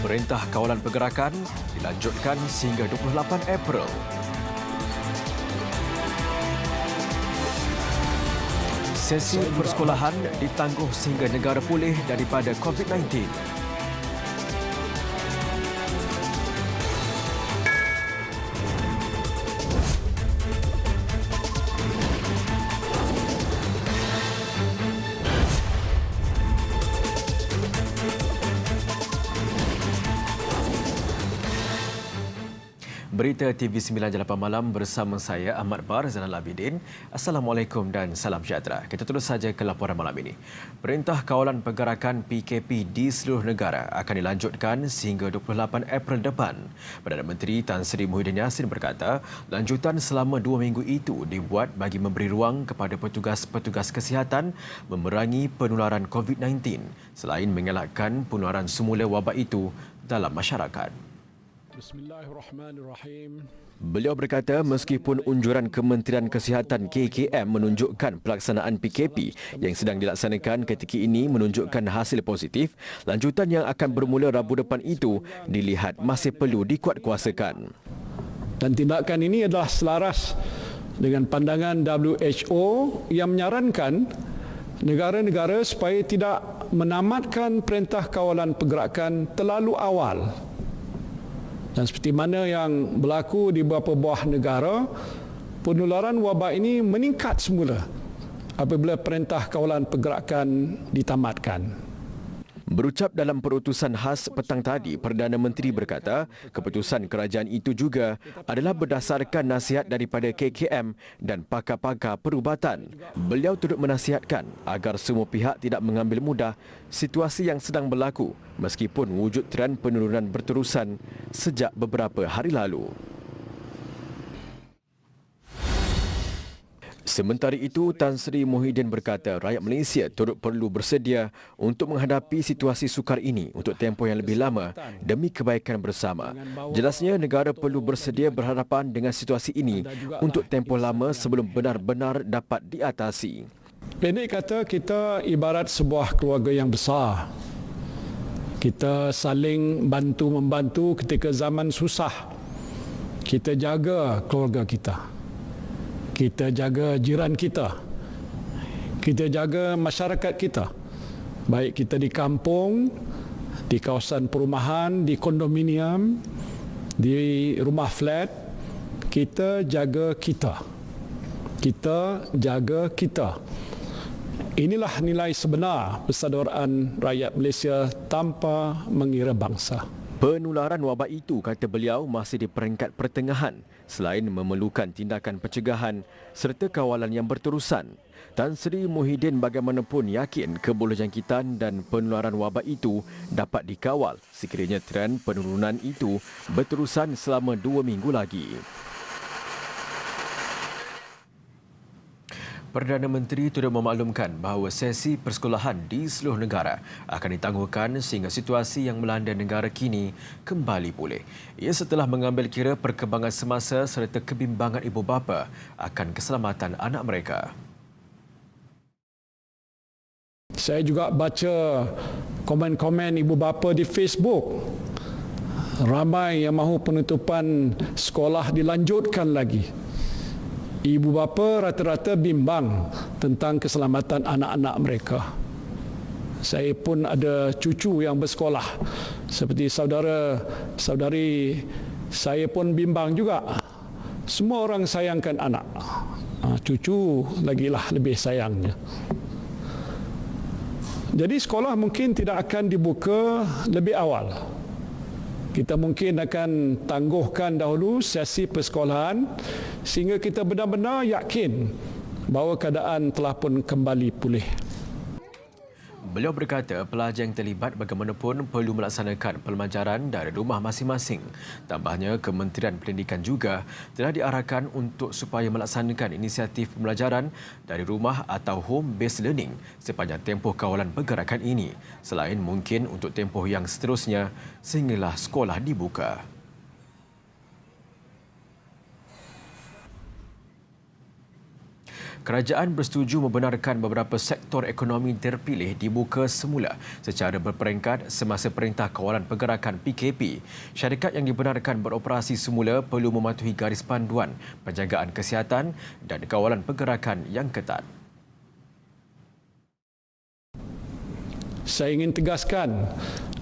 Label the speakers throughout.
Speaker 1: Perintah Kawalan Pergerakan dilanjutkan sehingga 28 April. Sesi persekolahan ditangguh sehingga negara pulih daripada COVID-19. Berita TV9 Jalapan Malam bersama saya Ahmad Bar Zainal Abidin. Assalamualaikum dan salam sejahtera. Kita terus saja ke laporan malam ini. Perintah Kawalan Pergerakan PKP di seluruh negara akan dilanjutkan sehingga 28 April depan. Perdana Menteri Tan Sri Muhyiddin Yassin berkata, lanjutan selama 2 minggu itu dibuat bagi memberi ruang kepada petugas-petugas kesihatan memerangi penularan COVID-19 selain mengelakkan penularan semula wabak itu dalam masyarakat.
Speaker 2: Bismillahirrahmanirrahim.
Speaker 1: Beliau berkata meskipun unjuran Kementerian Kesihatan KKM menunjukkan pelaksanaan PKP yang sedang dilaksanakan ketika ini menunjukkan hasil positif, lanjutan yang akan bermula Rabu depan itu dilihat masih perlu dikuatkuasakan.
Speaker 2: Dan tindakan ini adalah selaras dengan pandangan WHO yang menyarankan negara-negara supaya tidak menamatkan Perintah Kawalan Pergerakan terlalu awal. Dan seperti mana yang berlaku di beberapa buah negara, penularan wabak ini meningkat semula apabila Perintah Kawalan Pergerakan ditamatkan.
Speaker 1: Berucap dalam perutusan khas petang tadi, Perdana Menteri berkata keputusan kerajaan itu juga adalah berdasarkan nasihat daripada KKM dan pakar-pakar perubatan. Beliau turut menasihatkan agar semua pihak tidak mengambil mudah situasi yang sedang berlaku meskipun wujud tren penurunan berterusan sejak beberapa hari lalu. Sementara itu, Tan Sri Muhyiddin berkata rakyat Malaysia turut perlu bersedia untuk menghadapi situasi sukar ini untuk tempoh yang lebih lama demi kebaikan bersama. Jelasnya, negara perlu bersedia berhadapan dengan situasi ini untuk tempoh lama sebelum benar-benar dapat diatasi.
Speaker 2: Pendek kata, kita ibarat sebuah keluarga yang besar. Kita saling bantu-membantu ketika zaman susah. Kita jaga keluarga kita. Kita jaga jiran kita. Kita jaga masyarakat kita. Baik kita di kampung, di kawasan perumahan, di kondominium, di rumah flat, kita jaga kita. Kita jaga kita. Inilah nilai sebenar persaudaraan rakyat Malaysia tanpa mengira bangsa.
Speaker 1: Penularan wabak itu, kata beliau, masih di peringkat pertengahan selain memerlukan tindakan pencegahan serta kawalan yang berterusan. Tan Sri Muhyiddin bagaimanapun yakin kebolehjangkitan dan penularan wabak itu dapat dikawal sekiranya tren penurunan itu berterusan selama 2 minggu lagi. Perdana Menteri turut memaklumkan bahawa sesi persekolahan di seluruh negara akan ditangguhkan sehingga situasi yang melanda negara kini kembali pulih. Ia setelah mengambil kira perkembangan semasa serta kebimbangan ibu bapa akan keselamatan anak mereka.
Speaker 2: Saya juga baca komen-komen ibu bapa di Facebook. Ramai yang mahu penutupan sekolah dilanjutkan lagi. Ibu bapa rata-rata bimbang tentang keselamatan anak-anak mereka. Saya pun ada cucu yang bersekolah. Seperti saudari saya pun bimbang juga. Semua orang sayangkan anak. Cucu lagilah lebih sayangnya. Jadi sekolah mungkin tidak akan dibuka lebih awal. Kita mungkin akan tangguhkan dahulu sesi persekolahan sehingga kita benar-benar yakin bahawa keadaan telah pun kembali pulih.
Speaker 1: Beliau berkata pelajar yang terlibat bagaimanapun perlu melaksanakan pembelajaran dari rumah masing-masing. Tambahnya, Kementerian Pendidikan juga telah diarahkan untuk supaya melaksanakan inisiatif pembelajaran dari rumah atau home-based learning sepanjang tempoh kawalan pergerakan ini. Selain mungkin untuk tempoh yang seterusnya sehinggalah sekolah dibuka. Kerajaan bersetuju membenarkan beberapa sektor ekonomi terpilih dibuka semula secara berperingkat semasa Perintah Kawalan Pergerakan PKP. Syarikat yang dibenarkan beroperasi semula perlu mematuhi garis panduan penjagaan kesihatan dan kawalan pergerakan yang ketat.
Speaker 2: Saya ingin tegaskan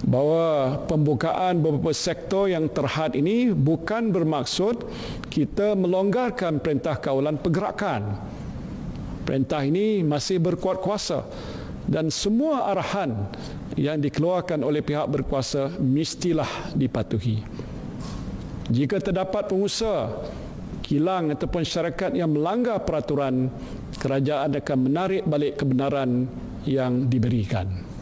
Speaker 2: bahawa pembukaan beberapa sektor yang terhad ini bukan bermaksud kita melonggarkan Perintah Kawalan Pergerakan. Perintah ini masih berkuat kuasa dan semua arahan yang dikeluarkan oleh pihak berkuasa mestilah dipatuhi. Jika terdapat pengusaha, kilang ataupun syarikat yang melanggar peraturan, kerajaan akan menarik balik kebenaran yang diberikan.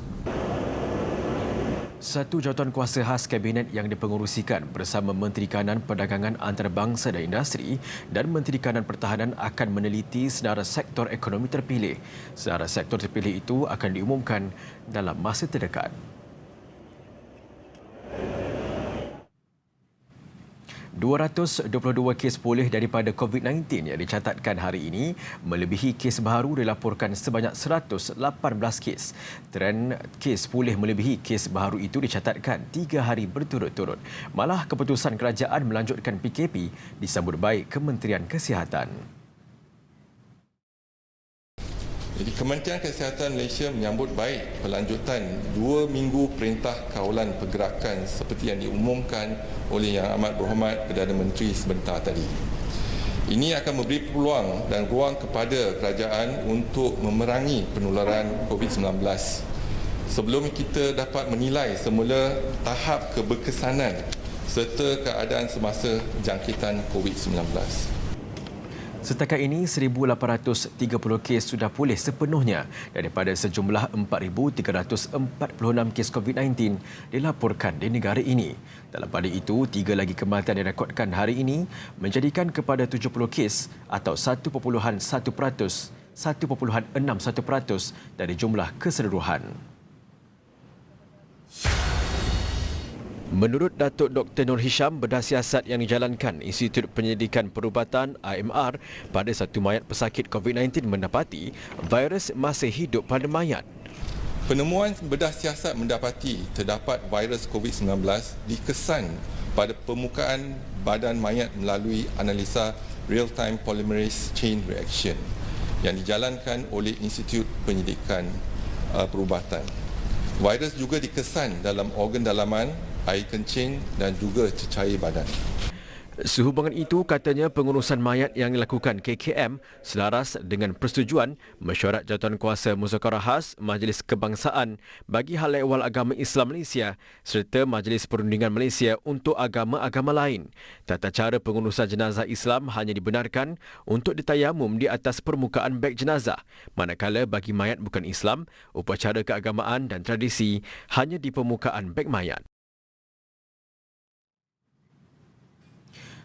Speaker 1: Satu jawatankuasa khas Kabinet yang dipengerusikan bersama Menteri Kanan Perdagangan Antarabangsa dan Industri dan Menteri Kanan Pertahanan akan meneliti sedara sektor ekonomi terpilih. Sedara sektor terpilih itu akan diumumkan dalam masa terdekat. 222 kes pulih daripada COVID-19 yang dicatatkan hari ini melebihi kes baru dilaporkan sebanyak 118 kes. Trend kes pulih melebihi kes baru itu dicatatkan 3 hari berturut-turut. Malah keputusan kerajaan melanjutkan PKP disambut baik Kementerian Kesihatan.
Speaker 3: Jadi Kementerian Kesihatan Malaysia menyambut baik pelanjutan 2 minggu Perintah Kawalan Pergerakan seperti yang diumumkan oleh Yang Amat Berhormat Perdana Menteri sebentar tadi. Ini akan memberi peluang dan ruang kepada kerajaan untuk memerangi penularan COVID-19 sebelum kita dapat menilai semula tahap keberkesanan serta keadaan semasa jangkitan COVID-19.
Speaker 1: Setakat ini, 1,830 kes sudah pulih sepenuhnya daripada sejumlah 4,346 kes COVID-19 dilaporkan di negara ini. Dalam pada itu, 3 lagi kematian direkodkan hari ini menjadikan kepada 70 kes atau 1.61% dari jumlah keseluruhan. Menurut Datuk Dr. Nur Hisham, bedah siasat yang dijalankan Institut Penyelidikan Perubatan IMR pada satu mayat pesakit COVID-19 mendapati virus masih hidup pada mayat.
Speaker 3: Penemuan bedah siasat mendapati terdapat virus COVID-19 dikesan pada permukaan badan mayat melalui analisa real-time polymerase chain reaction yang dijalankan oleh Institut Penyelidikan Perubatan. Virus juga dikesan dalam organ dalaman, air kencing dan juga cecair badan.
Speaker 1: Sehubungan itu, katanya pengurusan mayat yang dilakukan KKM selaras dengan persetujuan Mesyuarat Jawatankuasa Muzakarah Khas Majlis Kebangsaan bagi Hal Ehwal Agama Islam Malaysia serta Majlis Perundingan Malaysia untuk agama-agama lain. Tata cara pengurusan jenazah Islam hanya dibenarkan untuk ditayamum di atas permukaan beg jenazah, manakala bagi mayat bukan Islam, upacara keagamaan dan tradisi hanya di permukaan beg mayat.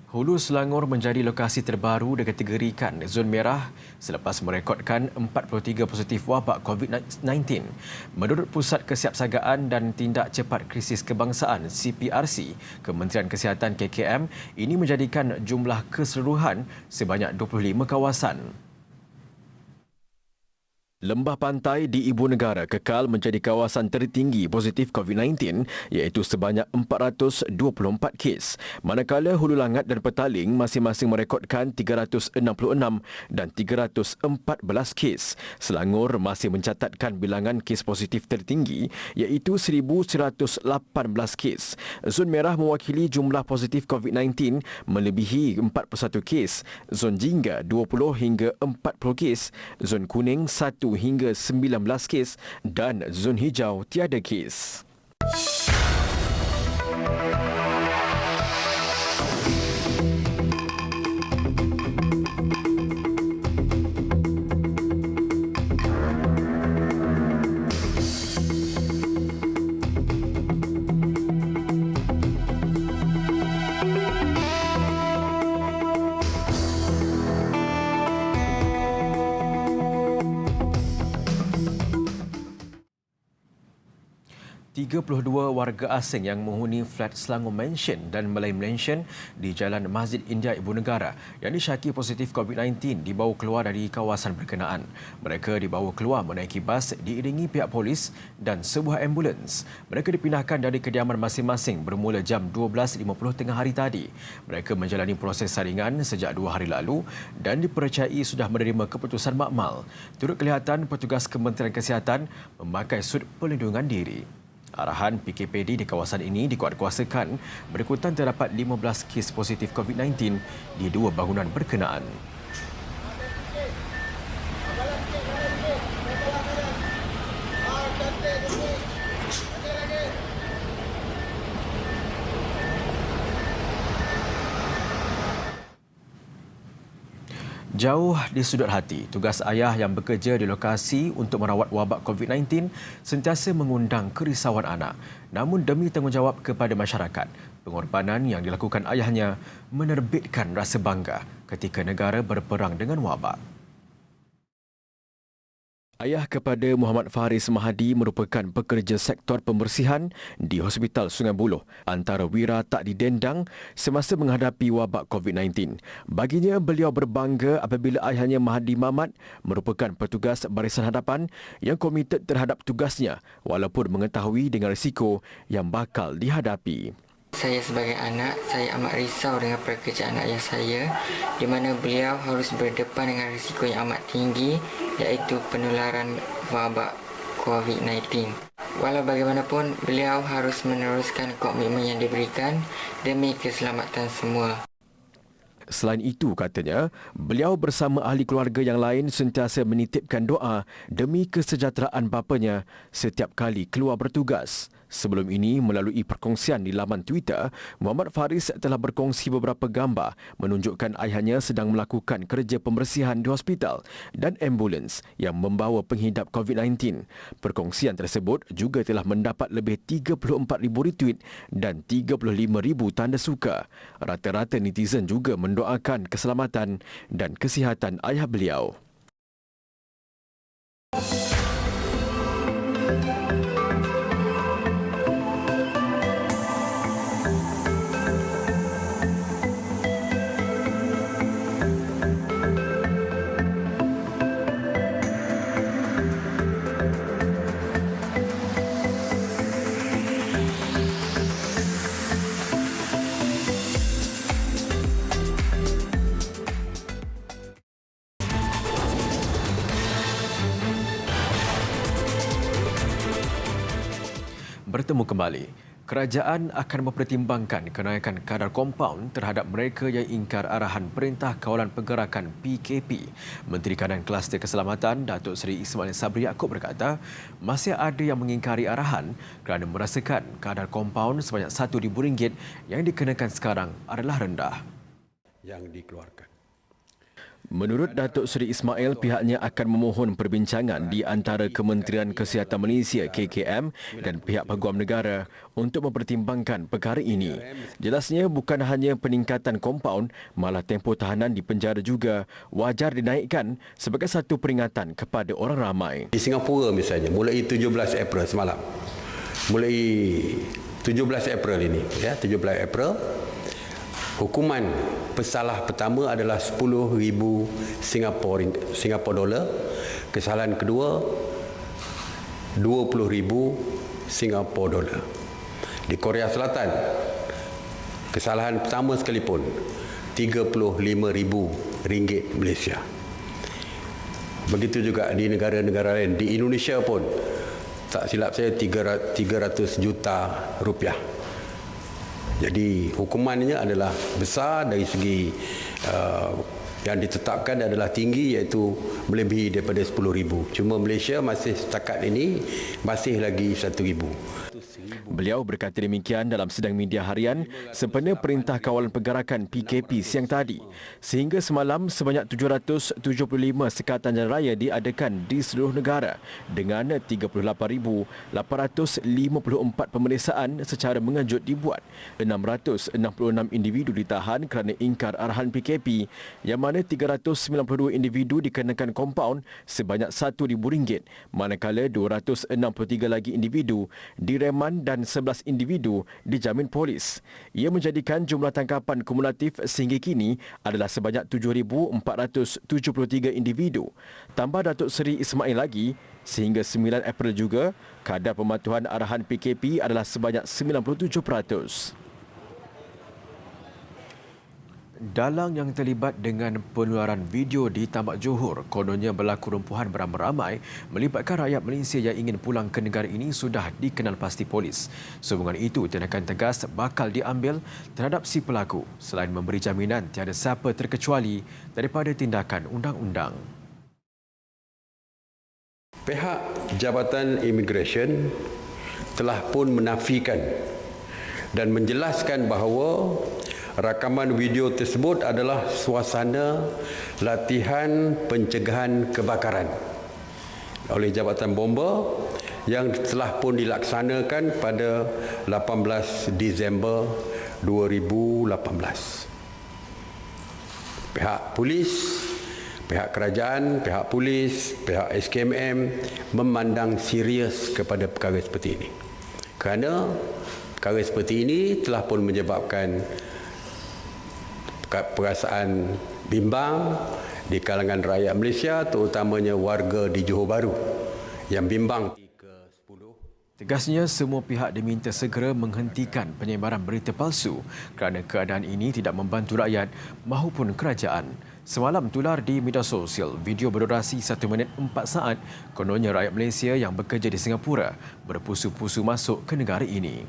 Speaker 1: Hulu Selangor menjadi lokasi terbaru dikategorikan zon merah selepas merekodkan 43 positif wabak COVID-19. Menurut Pusat Kesiapsagaan dan Tindak Cepat Krisis Kebangsaan CPRC, Kementerian Kesihatan KKM, ini menjadikan jumlah keseluruhan sebanyak 25 kawasan. Lembah pantai di Ibu Negara kekal menjadi kawasan tertinggi positif COVID-19 iaitu sebanyak 424 kes. Manakala Hulu Langat dan Petaling masing-masing merekodkan 366 dan 314 kes. Selangor masih mencatatkan bilangan kes positif tertinggi iaitu 1,118 kes. Zon merah mewakili jumlah positif COVID-19 melebihi 41 kes. Zon jingga 20 hingga 40 kes. Zon kuning 1 hingga 19 kes dan zon hijau tiada kes. 32 warga asing yang menghuni flat Selangor Mansion dan Malay Mansion di Jalan Masjid India Ibu Negara yang disyaki positif COVID-19 dibawa keluar dari kawasan berkenaan. Mereka dibawa keluar menaiki bas diiringi pihak polis dan sebuah ambulans. Mereka dipindahkan dari kediaman masing-masing bermula jam 12.50 tengah hari tadi. Mereka menjalani proses saringan sejak 2 hari lalu dan dipercayai sudah menerima keputusan makmal. Turut kelihatan petugas Kementerian Kesihatan memakai sud pelindungan diri. Arahan PKPD di kawasan ini dikuatkuasakan berikutan terdapat 15 kes positif COVID-19 di 2 bangunan berkenaan. Jauh di sudut hati, tugas ayah yang bekerja di lokasi untuk merawat wabak COVID-19 sentiasa mengundang kerisauan anak. Namun demi tanggungjawab kepada masyarakat, pengorbanan yang dilakukan ayahnya menerbitkan rasa bangga ketika negara berperang dengan wabak. Ayah kepada Muhammad Faris Mahadi merupakan pekerja sektor pembersihan di Hospital Sungai Buloh. Antara wira tak didendang semasa menghadapi wabak COVID-19. Baginya, beliau berbangga apabila ayahnya Mahadi Mamat merupakan petugas barisan hadapan yang komited terhadap tugasnya walaupun mengetahui dengan risiko yang bakal dihadapi.
Speaker 4: Saya sebagai anak, saya amat risau dengan pekerjaan ayah saya di mana beliau harus berdepan dengan risiko yang amat tinggi iaitu penularan wabak COVID-19. Walau bagaimanapun, beliau harus meneruskan komitmen yang diberikan demi keselamatan semua.
Speaker 1: Selain itu, katanya, beliau bersama ahli keluarga yang lain sentiasa menitipkan doa demi kesejahteraan bapanya setiap kali keluar bertugas. Sebelum ini, melalui perkongsian di laman Twitter, Muhammad Faris telah berkongsi beberapa gambar menunjukkan ayahnya sedang melakukan kerja pembersihan di hospital dan ambulans yang membawa penghidap COVID-19. Perkongsian tersebut juga telah mendapat lebih 34,000 retweet dan 35,000 tanda suka. Rata-rata netizen juga mendoakan keselamatan dan kesihatan ayah beliau. Bertemu kembali. Kerajaan akan mempertimbangkan kenaikan kadar kompaun terhadap mereka yang ingkar arahan Perintah Kawalan Pergerakan PKP. Menteri Kanan Kluster Keselamatan Datuk Seri Ismail Sabri Yaakob berkata, masih ada yang mengingkari arahan kerana merasakan kadar kompaun sebanyak RM1,000 yang dikenakan sekarang adalah rendah.
Speaker 5: Yang dikeluarkan.
Speaker 1: Menurut Datuk Seri Ismail, pihaknya akan memohon perbincangan di antara Kementerian Kesihatan Malaysia KKM dan pihak peguam negara untuk mempertimbangkan perkara ini. Jelasnya bukan hanya peningkatan kompaun, malah tempoh tahanan di penjara juga wajar dinaikkan sebagai satu peringatan kepada orang ramai.
Speaker 5: Di Singapura misalnya, mulai 17 April semalam. Mulai 17 April ini, 17 April, hukuman pesalah pertama adalah 10,000 Singapura dolar. Kesalahan kedua 20,000 Singapura dolar. Di Korea Selatan, kesalahan pertama sekalipun 35,000 ringgit Malaysia. Begitu juga di negara-negara lain. Di Indonesia pun, tak silap saya 300 juta rupiah. Jadi hukumannya adalah besar dari segi yang ditetapkan adalah tinggi iaitu melebihi daripada 10,000. Cuma Malaysia masih setakat ini masih lagi 1,000.
Speaker 1: Beliau berkata demikian dalam sidang media harian sempena Perintah Kawalan Pergerakan PKP siang tadi. Sehingga semalam sebanyak 775 sekatan jalan raya diadakan di seluruh negara dengan 38,854 pemeriksaan secara mengejut dibuat. 666 individu ditahan kerana ingkar arahan PKP yang mana mana 392 individu dikenakan kompaun sebanyak RM1,000, manakala 263 lagi individu direman dan 11 individu dijamin polis. Ia menjadikan jumlah tangkapan kumulatif sehingga kini adalah sebanyak 7,473 individu. Tambah Datuk Seri Ismail lagi, sehingga 9 April juga, kadar pematuhan arahan PKP adalah sebanyak 97%. Dalang yang terlibat dengan penularan video di Tambak Johor kononnya berlaku rumpuhan beramai-ramai melibatkan rakyat Malaysia yang ingin pulang ke negara ini sudah dikenal pasti polis. Sehubungan itu, tindakan tegas bakal diambil terhadap si pelaku selain memberi jaminan tiada siapa terkecuali daripada tindakan undang-undang.
Speaker 5: Pihak Jabatan Imigresen telah pun menafikan dan menjelaskan bahawa rakaman video tersebut adalah suasana latihan pencegahan kebakaran oleh Jabatan Bomba yang telah pun dilaksanakan pada 18 Disember 2018. Pihak polis, pihak kerajaan, pihak polis, pihak SKMM memandang serius kepada perkara seperti ini. Kerana perkara seperti ini telah pun menyebabkan perasaan bimbang di kalangan rakyat Malaysia, terutamanya warga di Johor Bahru yang bimbang.
Speaker 1: Tegasnya, semua pihak diminta segera menghentikan penyebaran berita palsu kerana keadaan ini tidak membantu rakyat maupun kerajaan. Semalam tular di media sosial video berdurasi 1 minit 4 saat kononnya rakyat Malaysia yang bekerja di Singapura berpusu-pusu masuk ke negara ini.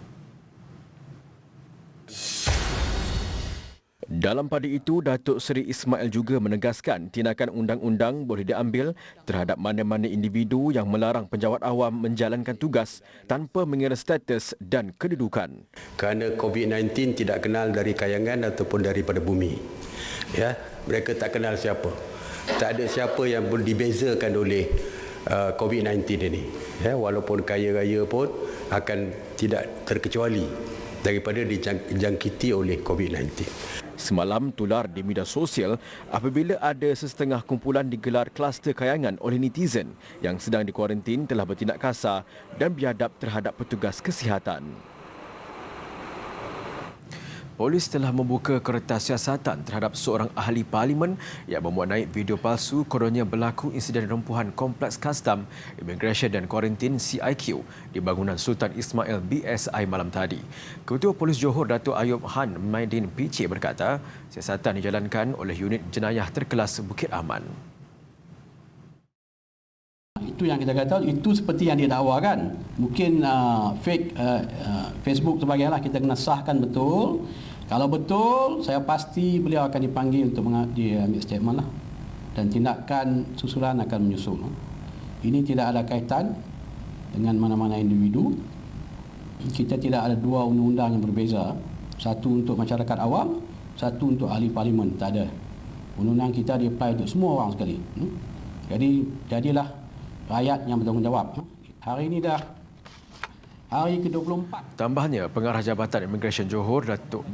Speaker 1: Dalam pada itu, Datuk Seri Ismail juga menegaskan tindakan undang-undang boleh diambil terhadap mana-mana individu yang melarang penjawat awam menjalankan tugas tanpa mengira status dan kedudukan.
Speaker 5: Kerana COVID-19 tidak kenal dari kayangan ataupun daripada bumi. Ya, mereka tak kenal siapa. Tak ada siapa yang pun dibezakan oleh COVID-19 ini. Ya, walaupun kaya raya pun akan tidak terkecuali daripada dijangkiti oleh COVID-19.
Speaker 1: Semalam tular di media sosial apabila ada sesetengah kumpulan digelar kluster kayangan oleh netizen yang sedang dikuarantin telah bertindak kasar dan biadab terhadap petugas kesihatan. Polis telah membuka kertas siasatan terhadap seorang ahli parlimen yang memuat naik video palsu kononnya berlaku insiden rumpuhan Kompleks Kastam, Imigresen dan Kuarantin CIQ di bangunan Sultan Ismail BSI malam tadi. Ketua Polis Johor Datuk Ayub Han Maidin PC berkata, siasatan dijalankan oleh unit jenayah terkelas Bukit Aman.
Speaker 6: Itu yang kita kata, itu seperti yang dia dakwakan. Mungkin fake Facebook sebagainya, kita kena sahkan betul. Kalau betul, saya pasti beliau akan dipanggil untuk diambil statement lah. Dan tindakan susulan akan menyusul. Ini tidak ada kaitan dengan mana-mana individu. Kita tidak ada dua undang-undang yang berbeza. Satu untuk masyarakat awam, satu untuk ahli parlimen. Tak ada. Undang-undang kita di-apply untuk semua orang sekali. Jadi, jadilah rakyat yang bertanggungjawab. Hari ini dah hari ke-24.
Speaker 1: Tambahnya, Pengarah Jabatan Imigresen Johor Datuk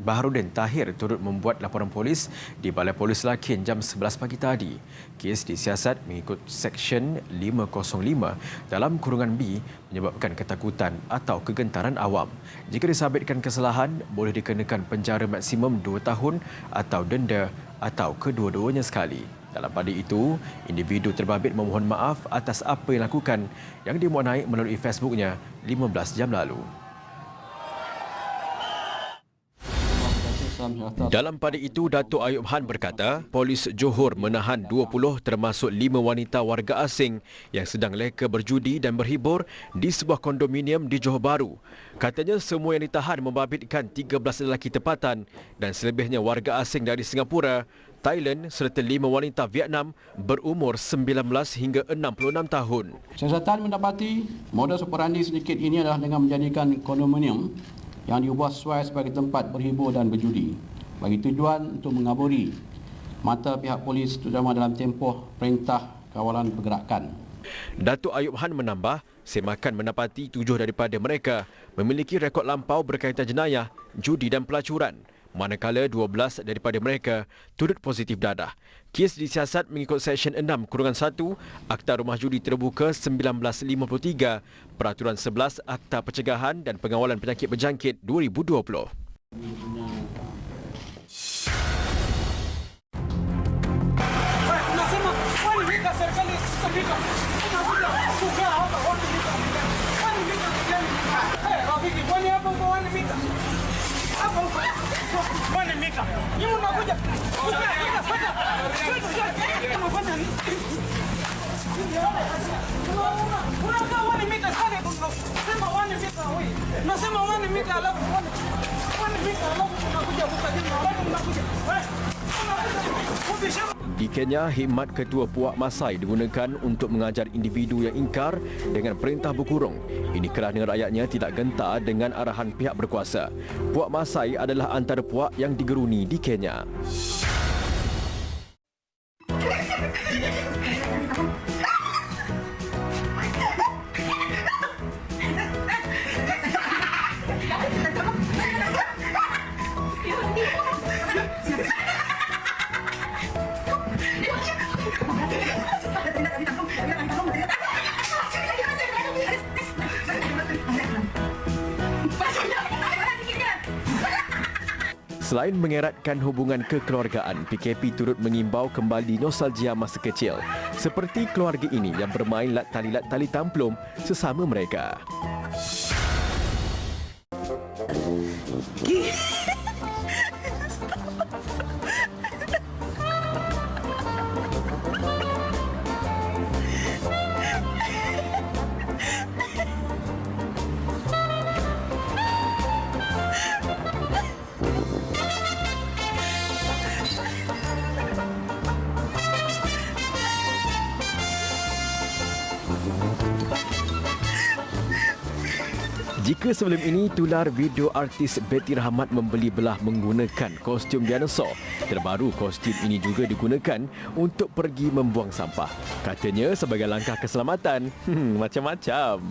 Speaker 1: Baharudin Tahir turut membuat laporan polis di Balai Polis Lakin jam 11 pagi tadi. Kes disiasat mengikut Seksyen 505 dalam kurungan B menyebabkan ketakutan atau kegentaran awam. Jika disabitkan kesalahan, boleh dikenakan penjara maksimum 2 tahun atau denda atau kedua-duanya sekali. Dalam pada itu, individu terbabit memohon maaf atas apa yang dilakukan yang dimuat naik melalui Facebooknya 15 jam lalu. Dalam pada itu, Datuk Ayub Han berkata, Polis Johor menahan 20 termasuk 5 wanita warga asing yang sedang leka berjudi dan berhibur di sebuah kondominium di Johor Bahru. Katanya semua yang ditahan membabitkan 13 lelaki tempatan dan selebihnya warga asing dari Singapura, Thailand serta 5 wanita Vietnam berumur 19 hingga 66 tahun.
Speaker 6: Siasatan mendapati modus operandi sedikit ini adalah dengan menjadikan kondominium yang diubah sesuai sebagai tempat berhibur dan berjudi bagi tujuan untuk mengaburi mata pihak polis terutama dalam tempoh perintah kawalan pergerakan.
Speaker 1: Datuk Ayub Han menambah, semakan mendapati 7 daripada mereka memiliki rekod lampau berkaitan jenayah, judi dan pelacuran. manakala 12 daripada mereka turut positif dadah. Kes disiasat mengikut Seksyen 6-1 Akta Rumah Judi Terbuka 1953, Peraturan 11 Akta Pencegahan dan Pengawalan Penyakit Berjangkit 2020. Di Kenya, khidmat Ketua Puak Masai digunakan untuk mengajar individu yang ingkar dengan perintah berkurung. Ini kerana rakyatnya tidak gentar dengan arahan pihak berkuasa. Puak Masai adalah antara puak yang digeruni di Kenya. Selain mengeratkan hubungan kekeluargaan, PKP turut mengimbau kembali nostalgia masa kecil. Seperti keluarga ini yang bermain tali tamplum sesama mereka. Jika sebelum ini tular video artis Betty Rahmat membeli belah menggunakan kostum dinosaur, terbaru kostum ini juga digunakan untuk pergi membuang sampah. Katanya sebagai langkah keselamatan. Macam-macam.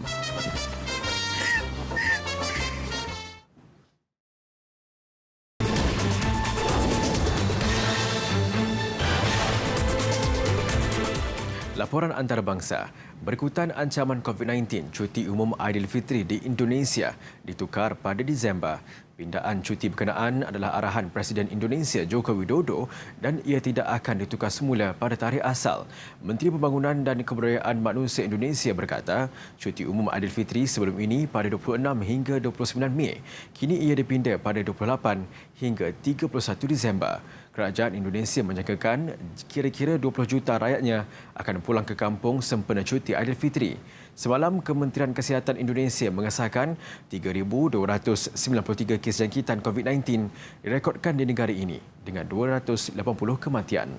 Speaker 1: Laporan antarabangsa. Berikutan ancaman COVID-19, cuti umum Aidilfitri di Indonesia ditukar pada Disember. Pindaan cuti berkenaan adalah arahan Presiden Indonesia Joko Widodo dan ia tidak akan ditukar semula pada tarikh asal. Menteri Pembangunan dan Kebudayaan Manusia Indonesia berkata, cuti umum Aidilfitri sebelum ini pada 26 hingga 29 Mei, kini ia dipindah pada 28 hingga 31 Disember. Kerajaan Indonesia menyangkakan kira-kira 20 juta rakyatnya akan pulang ke kampung sempena cuti Aidilfitri. Semalam, Kementerian Kesihatan Indonesia mengesahkan 3,293 kes jangkitan COVID-19 direkodkan di negara ini dengan 280 kematian.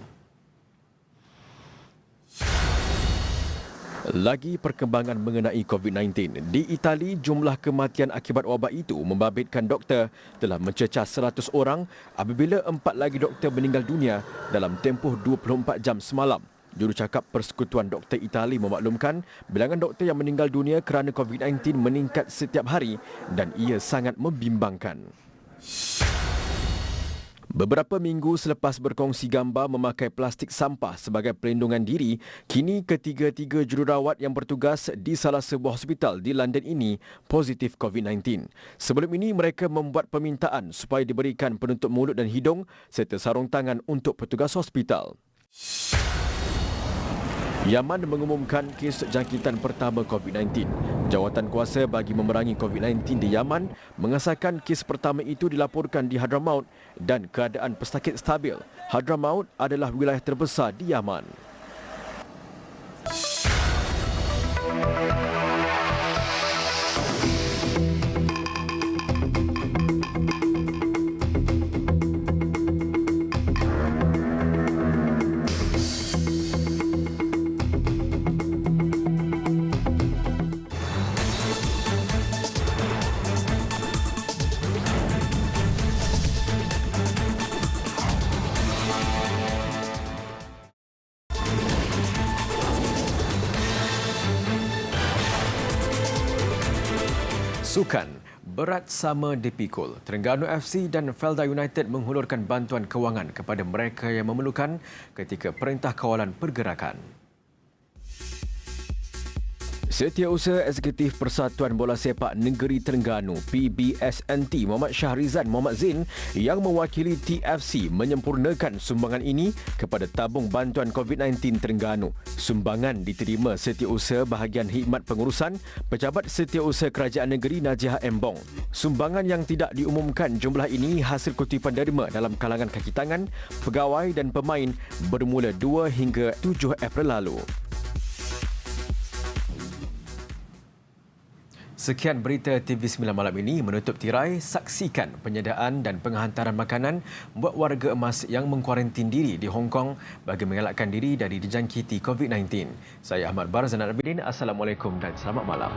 Speaker 1: Lagi perkembangan mengenai COVID-19. Di Itali, jumlah kematian akibat wabak itu membabitkan doktor telah mencecah 100 orang apabila 4 lagi doktor meninggal dunia dalam tempoh 24 jam semalam. Jurucakap Persekutuan Doktor Itali memaklumkan bilangan doktor yang meninggal dunia kerana COVID-19 meningkat setiap hari dan ia sangat membimbangkan. Beberapa minggu selepas berkongsi gambar memakai plastik sampah sebagai pelindungan diri, kini ketiga-tiga jururawat yang bertugas di salah sebuah hospital di London ini positif COVID-19. Sebelum ini mereka membuat permintaan supaya diberikan penutup mulut dan hidung serta sarung tangan untuk petugas hospital. Yaman mengumumkan kes jangkitan pertama COVID-19. Jawatan kuasa bagi memerangi COVID-19 di Yaman mengesahkan kes pertama itu dilaporkan di Hadramaut dan keadaan pesakit stabil. Hadramaut adalah wilayah terbesar di Yaman. Sukan. Berat sama dipikul. Terengganu FC dan Felda United menghulurkan bantuan kewangan kepada mereka yang memerlukan ketika Perintah Kawalan Pergerakan. Setiausaha Eksekutif Persatuan Bola Sepak Negeri Terengganu PBSNT Muhammad Syahrizan Muhammad Zain yang mewakili TFC menyempurnakan sumbangan ini kepada tabung bantuan COVID-19 Terengganu. Sumbangan diterima Setiausaha Bahagian Khidmat Pengurusan Pejabat Setiausaha Kerajaan Negeri Najiha Embong. Sumbangan yang tidak diumumkan jumlah ini hasil kutipan derma dalam kalangan kaki tangan, pegawai dan pemain bermula 2 hingga 7 April lalu. Sekian berita TV9 malam ini menutup tirai. Saksikan penyediaan dan penghantaran makanan buat warga emas yang mengkuarantin diri di Hong Kong bagi mengelakkan diri dari dijangkiti COVID-19. Saya Ahmad Bar Zainal Abidin. Assalamualaikum dan selamat malam.